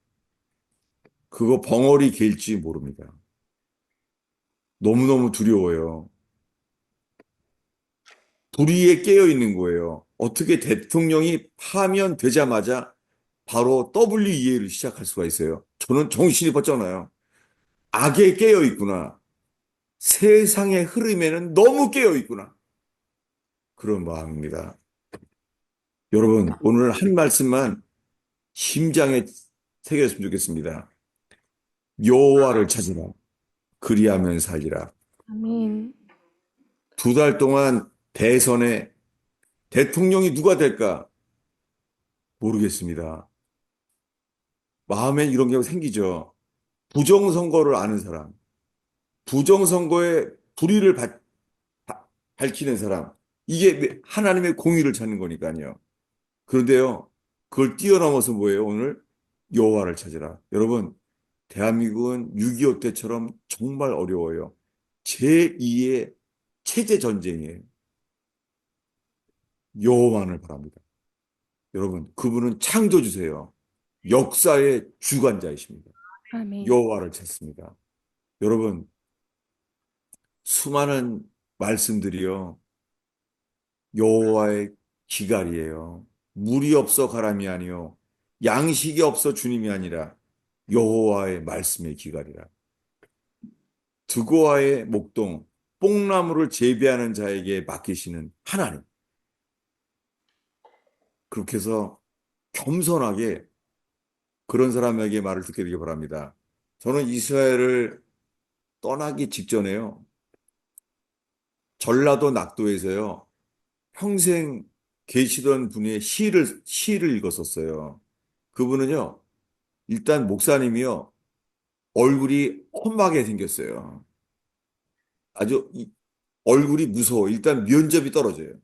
그거 벙어리 길지 모릅니다. 너무너무 두려워요. 불의에 깨어 있는 거예요. 어떻게 대통령이 파면되자마자 바로 WEA를 시작할 수가 있어요. 저는 정신이 번쩍나요. 악에 깨어 있구나. 세상의 흐름에는 너무 깨어 있구나. 그런 마음입니다. 여러분, 오늘 한 말씀만 심장에 새겼으면 좋겠습니다. 여호와를 찾으라. 그리하면 살리라. 아멘. 2달 동안 대선에 대통령이 누가 될까 모르겠습니다. 마음에 이런 경우 생기죠. 부정선거를 아는 사람, 부정선거에 불의를 밝히는 사람, 이게 하나님의 공의를 찾는 거니까요. 그런데요, 그걸 뛰어넘어서 뭐예요, 오늘? 여호와를 찾으라. 여러분, 대한민국은 6.25 때처럼 정말 어려워요. 제2의 체제 전쟁이에요. 여호와를 바랍니다. 여러분, 그분은 창조주세요. 역사의 주관자이십니다. 아멘. 여호와를 찾습니다. 여러분, 수많은 말씀들이요. 여호와의 기갈이에요. 물이 없어 가람이 아니요. 양식이 없어 주님이 아니라 여호와의 말씀의 기갈이라. 드고아의 목동, 뽕나무를 재배하는 자에게 맡기시는 하나님. 그렇게 해서 겸손하게 그런 사람에게 말을 듣게 되기 바랍니다. 저는 이스라엘을 떠나기 직전에요. 전라도 낙도에서요. 평생 계시던 분의 시를 읽었었어요. 그분은요, 일단 목사님이요, 얼굴이 험하게 생겼어요. 아주 얼굴이 무서워. 일단 면접이 떨어져요.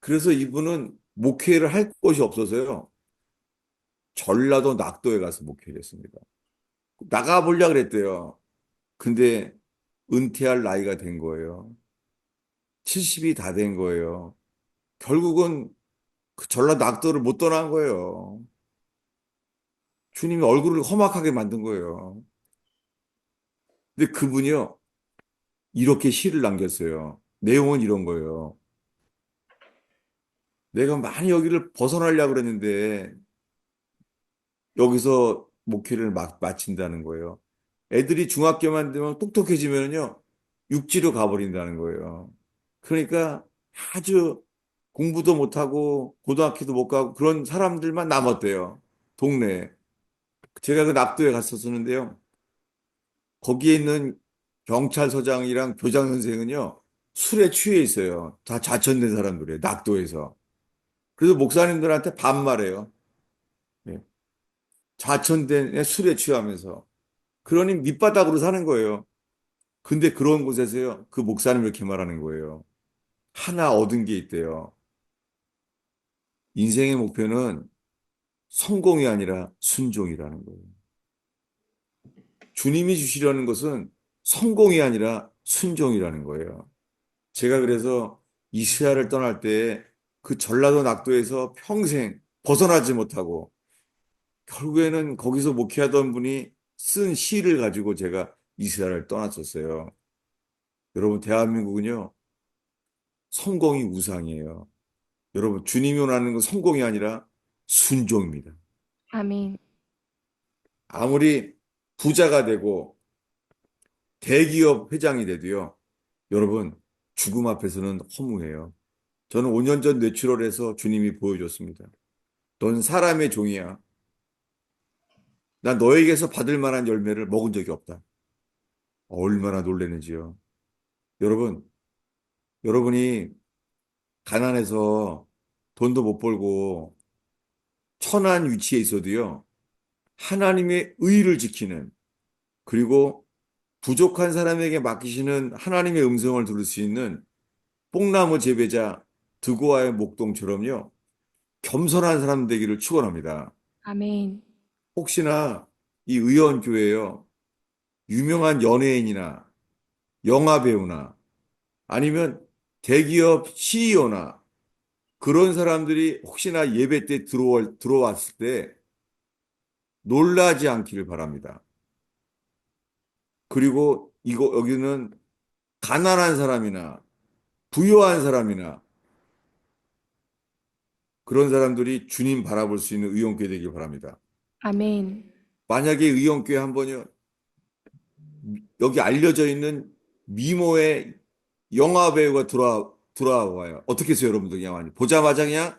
그래서 이분은 목회를 할 곳이 없어서요, 전라도 낙도에 가서 목회를 했습니다. 나가보려고 그랬대요. 근데 은퇴할 나이가 된 거예요. 70이 다 된 거예요. 결국은 그 전라도 낙도를 못 떠난 거예요. 주님이 얼굴을 험악하게 만든 거예요. 근데 그분이요, 이렇게 시를 남겼어요. 내용은 이런 거예요. 내가 많이 여기를 벗어나려고 그랬는데, 여기서 목회를 마친다는 거예요. 애들이 중학교만 되면 똑똑해지면요, 육지로 가버린다는 거예요. 그러니까 아주 공부도 못하고 고등학교도 못 가고 그런 사람들만 남았대요. 동네에. 제가 그 낙도에 갔었었는데요. 거기에 있는 경찰서장이랑 교장 선생은요, 술에 취해 있어요. 다 자천된 사람들이에요. 낙도에서. 그래서 목사님들한테 반말해요. 예. 자천된 애 술에 취하면서. 그러니 밑바닥으로 사는 거예요. 근데 그런 곳에서요, 그 목사님 이렇게 말하는 거예요. 하나 얻은 게 있대요. 인생의 목표는 성공이 아니라 순종이라는 거예요. 주님이 주시려는 것은 성공이 아니라 순종이라는 거예요. 제가 그래서 이스라엘을 떠날 때 그 전라도 낙도에서 평생 벗어나지 못하고 결국에는 거기서 목회하던 분이 쓴 시를 가지고 제가 이스라엘을 떠났었어요. 여러분, 대한민국은요, 성공이 우상이에요. 여러분, 주님이 원하는 건 성공이 아니라 순종입니다. 아멘. 아무리 부자가 되고 대기업 회장이 돼도요, 여러분, 죽음 앞에서는 허무해요. 저는 5년 전 뇌출혈해서 주님이 보여줬습니다. 넌 사람의 종이야. 나 너에게서 받을 만한 열매를 먹은 적이 없다. 얼마나 놀라는지요. 여러분, 여러분이 가난해서 돈도 못 벌고 천한 위치에 있어도요, 하나님의 의를 지키는, 그리고 부족한 사람에게 맡기시는 하나님의 음성을 들을 수 있는 뽕나무 재배자 드고아의 목동처럼요, 겸손한 사람 되기를 축원합니다. 아멘. 혹시나 이 의원교회요, 유명한 연예인이나 영화 배우나 아니면 대기업 CEO나 그런 사람들이 혹시나 예배 때 들어왔을 때 놀라지 않기를 바랍니다. 그리고 여기는 가난한 사람이나 부유한 사람이나 그런 사람들이 주님 바라볼 수 있는 의원교회 되길 바랍니다. 아멘. 만약에 의원교회 한 번요, 여기 알려져 있는 미모의 영화 배우가 들어와요. 어떻게 해요, 여러분들? 그냥 보자마자 그냥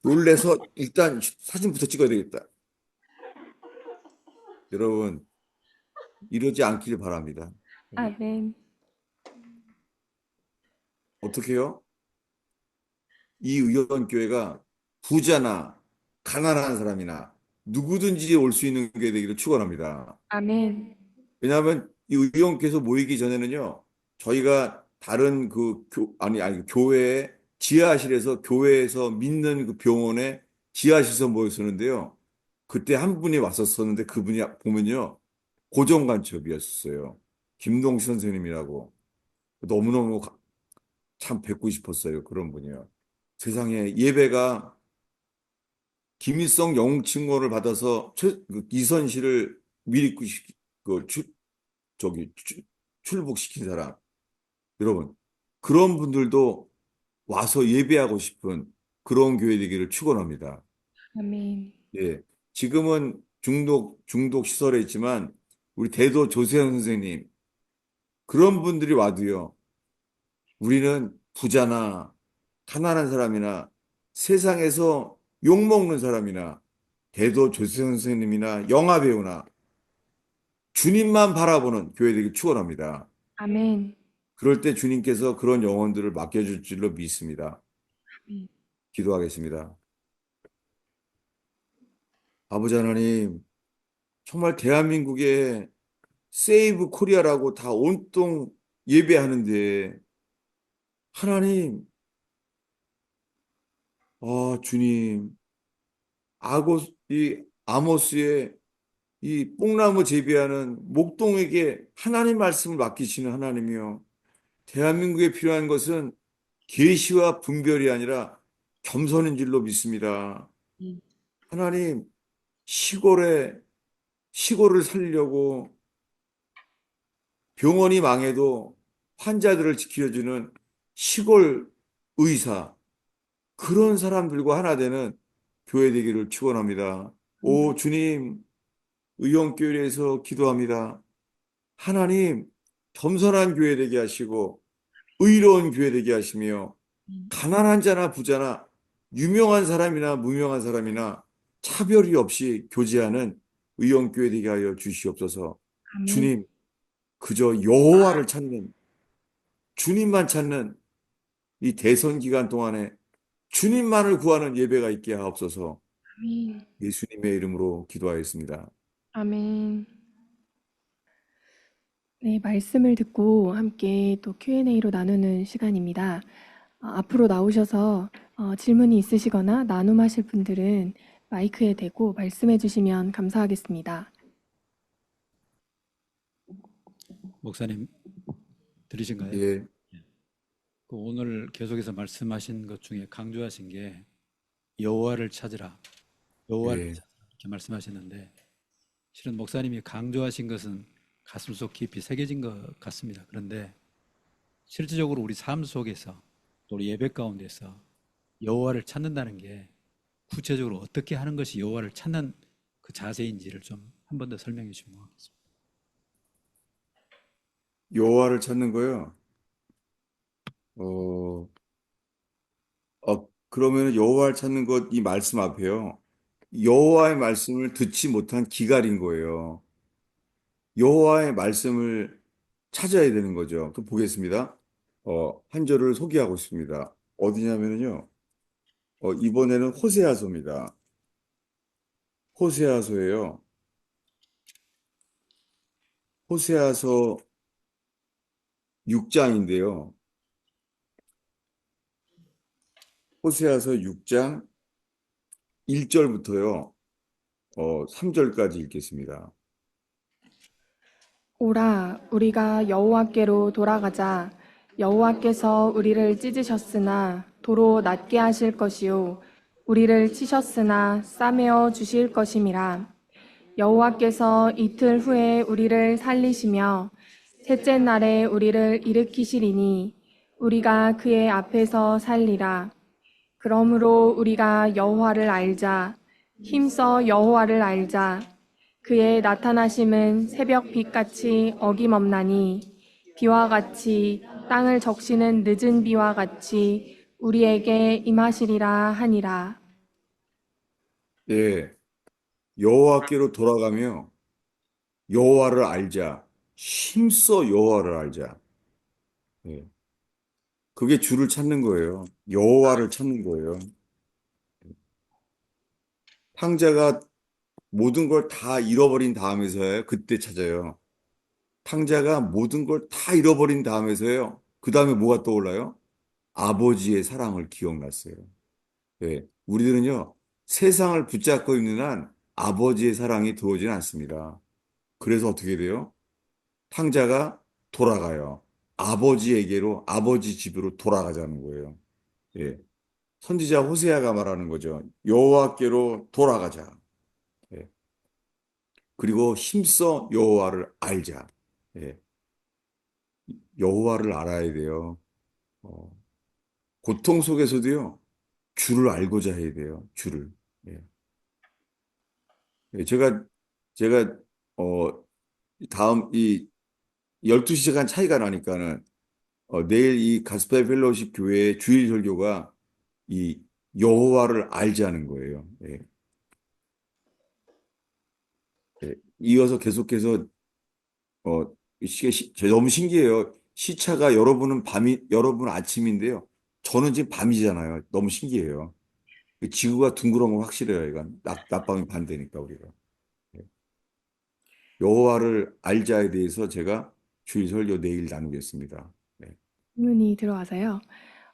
놀래서 일단 사진부터 찍어야 되겠다. 여러분, 이러지 않기를 바랍니다. 아멘. 어떻게 해요? 이 의원교회가 부자나 가난한 사람이나 누구든지 올 수 있는 게 되기를 축원합니다. 아멘. 왜냐하면 이 의원께서 모이기 전에는요, 저희가 다른 아니, 교회 지하실에서 교회에서 믿는 그 병원에 지하실에서 모였었는데요. 그때 한 분이 왔었었는데 그분이 보면요, 고정간첩이었어요. 김동시 선생님이라고. 너무너무 참 뵙고 싶었어요. 그런 분이요. 세상에 예배가 김일성 영웅칭호를 받아서 이선실을 미리 그, 저기 출북시킨 사람. 여러분, 그런 분들도 와서 예배하고 싶은 그런 교회 되기를 축원합니다. 아멘. 예. 지금은 중독 시설에 있지만 우리 대도 조세현 선생님 그런 분들이 와도요. 우리는 부자나 가난한 사람이나 세상에서 욕먹는 사람이나 대도 조세현 선생님이나 영화 배우나 주님만 바라보는 교회 되기 축원합니다. 아멘. 그럴 때 주님께서 그런 영혼들을 맡겨줄 줄로 믿습니다. 기도하겠습니다. 아버지 하나님, 정말 대한민국에 세이브 코리아라고 다 온통 예배하는데, 하나님, 주님, 이 아모스의 이 뽕나무 재배하는 목동에게 하나님 말씀을 맡기시는 하나님이요. 대한민국에 필요한 것은 계시와 분별이 아니라 겸손인 줄로 믿습니다. 하나님, 시골을 살리려고 병원이 망해도 환자들을 지켜주는 시골 의사, 그런 사람들과 하나 되는 교회 되기를 축원합니다. 오, 주님, 의용교회에서 기도합니다. 하나님, 겸손한 교회 되게 하시고, 의로운 교회 되게 하시며, 가난한 자나 부자나, 유명한 사람이나 무명한 사람이나 차별이 없이 교제하는 의용교회 되게 하여 주시옵소서. 아멘. 주님, 그저 여호와를 찾는, 주님만 찾는 이 대선 기간 동안에 주님만을 구하는 예배가 있게 하옵소서. 아멘. 예수님의 이름으로 기도하였습니다. 아멘. 네, 말씀을 듣고 함께 또 Q&A로 나누는 시간입니다. 앞으로 나오셔서 질문이 있으시거나 나눔하실 분들은 마이크에 대고 말씀해 주시면 감사하겠습니다. 목사님 들으신가요? 예, 그 오늘 계속해서 말씀하신 것 중에 강조하신 게 여호와를 찾으라, 여호와를 예, 찾으라 이렇게 말씀하셨는데 실은 목사님이 강조하신 것은 가슴속 깊이 새겨진 것 같습니다. 그런데 실질적으로 우리 삶 속에서 또 우리 예배 가운데서 여호와를 찾는다는 게 구체적으로 어떻게 하는 것이 여호와를 찾는 그 자세인지를 좀 한 번 더 설명해 주시면 고맙겠습니다. 여호와를 찾는 거요. 어, 그러면 여호와를 찾는 것 이 말씀 앞에요. 여호와의 말씀을 듣지 못한 기갈인 거예요. 여호와의 말씀을 찾아야 되는 거죠. 또 보겠습니다. 한 절을 소개하고 있습니다. 어디냐면요. 이번에는 호세아서입니다. 호세아서예요. 호세아서 6장인데요. 호세아서 6장 1절부터요. 3절까지 읽겠습니다. 오라, 우리가 여호와께로 돌아가자. 여호와께서 우리를 찢으셨으나 도로 낫게 하실 것이요 우리를 치셨으나 싸매어 주실 것임이라. 여호와께서 이틀 후에 우리를 살리시며 셋째 날에 우리를 일으키시리니 우리가 그의 앞에서 살리라. 그러므로 우리가 여호와를 알자. 힘써 여호와를 알자. 그의 나타나심은 새벽 빛같이 어김없나니 비와 같이 땅을 적시는 늦은 비와 같이 우리에게 임하시리라 하니라. 예, 여호와께로 돌아가며 여호와를 알자. 힘써 여호와를 알자. 예, 그게 주를 찾는 거예요. 여호와를 찾는 거예요. 탕자가 모든 걸 다 잃어버린 다음에서야 그때 찾아요. 탕자가 모든 걸 다 잃어버린 다음에서요. 그 다음에 뭐가 떠올라요? 아버지의 사랑을 기억났어요. 예, 우리들은요, 세상을 붙잡고 있는 한 아버지의 사랑이 들어오지는 않습니다. 그래서 어떻게 돼요? 탕자가 돌아가요. 아버지에게로, 아버지 집으로 돌아가자는 거예요. 예, 선지자 호세아가 말하는 거죠. 여호와께로 돌아가자. 예, 그리고 힘써 여호와를 알자. 예, 여호와를 알아야 돼요. 어, 고통 속에서도요, 주를 알고자 해야 돼요. 주를. 예. 예, 제가, 어, 다음 이 12시간 차이가 나니까는, 내일 이 가스펠 펠로우십 교회의 주일 설교가 이 여호와를 알자는 거예요. 예. 예. 이어서 계속해서, 너무 신기해요. 시차가 여러분 아침인데요. 저는 지금 밤이잖아요. 너무 신기해요. 지구가 둥그런 건 확실해요. 이건 낮밤이 반대니까 우리가. 예. 여호와를 알자에 대해서 제가 주일 설교 내일 나누겠습니다. 네. 질문이 들어와서요.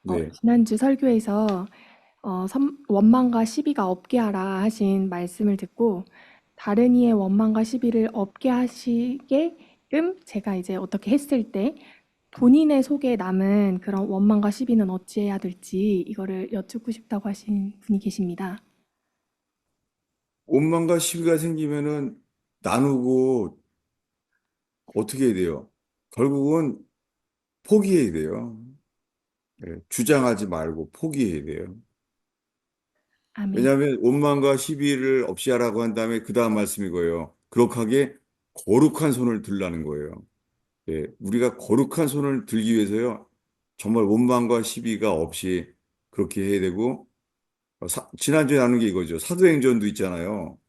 네. 지난주 설교에서 원망과 시비가 없게 하라 하신 말씀을 듣고 다른 이의 원망과 시비를 없게 하시게끔 제가 이제 어떻게 했을 때 본인의 속에 남은 그런 원망과 시비는 어찌해야 될지 이거를 여쭙고 싶다고 하신 분이 계십니다. 원망과 시비가 생기면은 나누고 어떻게 해야 돼요? 결국은 포기해야 돼요. 예, 주장하지 말고 포기해야 돼요. 아멘. 왜냐하면 원망과 시비를 없이 하라고 한 다음에 그 다음 말씀이 거예요. 그렇게 거룩한 손을 들라는 거예요. 예, 우리가 거룩한 손을 들기 위해서요. 정말 원망과 시비가 없이 그렇게 해야 되고, 지난주에 나눈 게 이거죠. 사도행전도 있잖아요.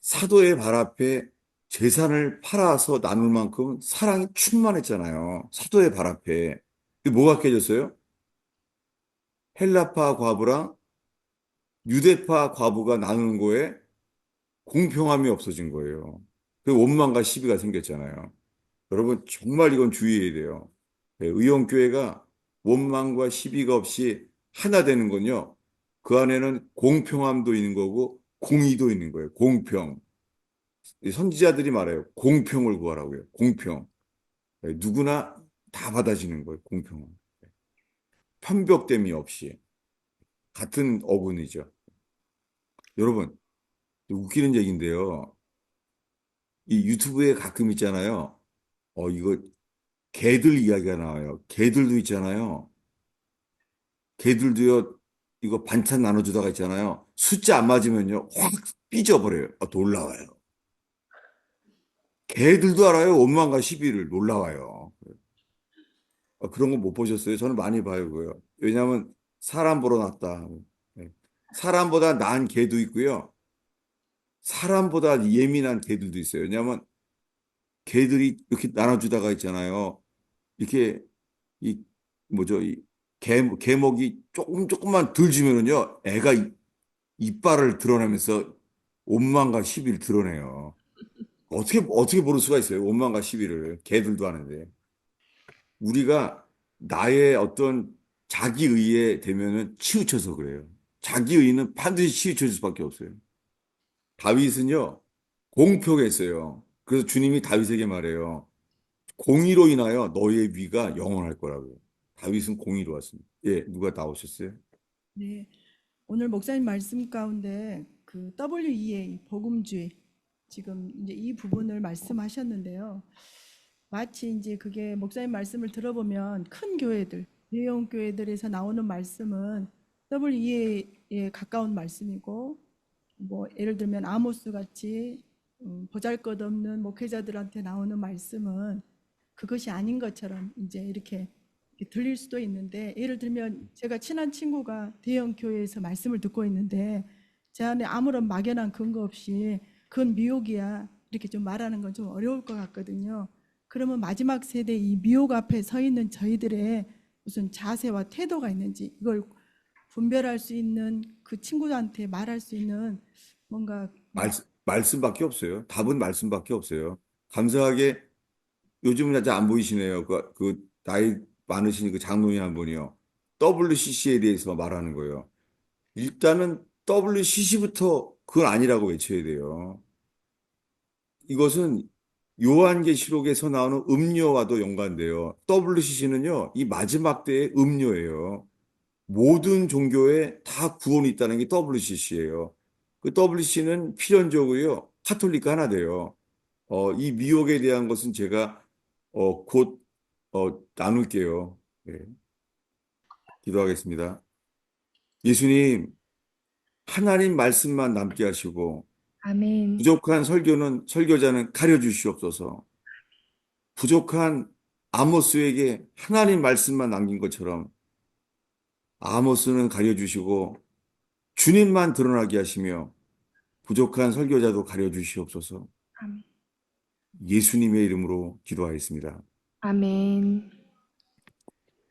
사도의 발 앞에 재산을 팔아서 나눌 만큼 사랑이 충만했잖아요. 사도의 발 앞에. 근데 뭐가 깨졌어요? 헬라파 과부랑 유대파 과부가 나누는 거에 공평함이 없어진 거예요. 그 원망과 시비가 생겼잖아요. 여러분, 정말 이건 주의해야 돼요. 예, 의원교회가 원망과 시비가 없이 하나 되는 건요. 그 안에는 공평함도 있는 거고 공의도 있는 거예요. 공평. 이 선지자들이 말해요. 공평을 구하라고요. 공평. 예, 누구나 다 받아지는 거예요. 공평은. 편벽됨이 없이. 같은 어근이죠. 여러분, 웃기는 얘기인데요. 이 유튜브에 가끔 있잖아요. 이거 개들 이야기가 나와요. 개들도 있잖아요. 개들도요, 이거 반찬 나눠주다가 있잖아요. 숫자 안 맞으면요, 확 삐져버려요. 놀라워요. 개들도 알아요. 원망과 시비를 놀라워요. 그런 거 못 보셨어요? 저는 많이 봐요, 그거요. 왜냐하면 사람 보러 났다. 네. 사람보다 나은 개도 있고요. 사람보다 예민한 개들도 있어요. 왜냐하면 개들이 이렇게 나눠주다가 있잖아요. 이렇게 이 뭐죠? 이 개목이 조금만 덜 주면은요, 애가 이빨을 드러내면서 원망과 시비를 드러내요. 어떻게 모를 수가 있어요? 원망과 시비를. 개들도 하는데. 우리가 나의 어떤 자기 의에 되면은 치우쳐서 그래요. 자기 의는 반드시 치우쳐질 수밖에 없어요. 다윗은요, 공평했어요. 그래서 주님이 다윗에게 말해요. 공의로 인하여 너의 위가 영원할 거라고요. 다윗은 공의로 왔습니다. 예, 누가 나오셨어요? 네, 오늘 목사님 말씀 가운데 그 WEA 복음주의 지금 이제 이 부분을 말씀하셨는데요. 마치 이제 그게 목사님 말씀을 들어보면 큰 교회들, 대형 교회들에서 나오는 말씀은 WEA에 가까운 말씀이고, 뭐 예를 들면 아모스 같이 보잘것없는 목회자들한테 나오는 말씀은 그것이 아닌 것처럼 이제 이렇게 들릴 수도 있는데, 예를 들면 제가 친한 친구가 대형 교회에서 말씀을 듣고 있는데 제 안에 아무런 막연한 근거 없이 그건 미혹이야 이렇게 좀 말하는 건 좀 어려울 것 같거든요. 그러면 마지막 세대 이 미혹 앞에 서 있는 저희들의 무슨 자세와 태도가 있는지, 이걸 분별할 수 있는, 그 친구한테 말할 수 있는 뭔가 말씀밖에 없어요. 답은 말씀밖에 없어요. 감사하게 요즘은 잘 안 보이시네요. 나이 많으신 그 장로님 한 분이요. WCC에 대해서 말하는 거예요. 일단은 WCC부터 그건 아니라고 외쳐야 돼요. 이것은 요한계시록에서 나오는 음료와도 연관돼요. WCC는요, 이 마지막 때의 음료예요. 모든 종교에 다 구원이 있다는 게 WCC예요. 그 WCC는 필연적으로요, 카톨릭과 하나 돼요. 이 미혹에 대한 것은 제가 곧 나눌게요. 예, 기도하겠습니다. 예수님, 하나님 말씀만 남게 하시고 아멘. 부족한 설교자는 가려 주시옵소서. 부족한 아모스에게 하나님 말씀만 남긴 것처럼 아모스는 가려 주시고 주님만 드러나게 하시며 부족한 설교자도 가려 주시옵소서. 아멘. 예수님의 이름으로 기도하였습니다. 아멘.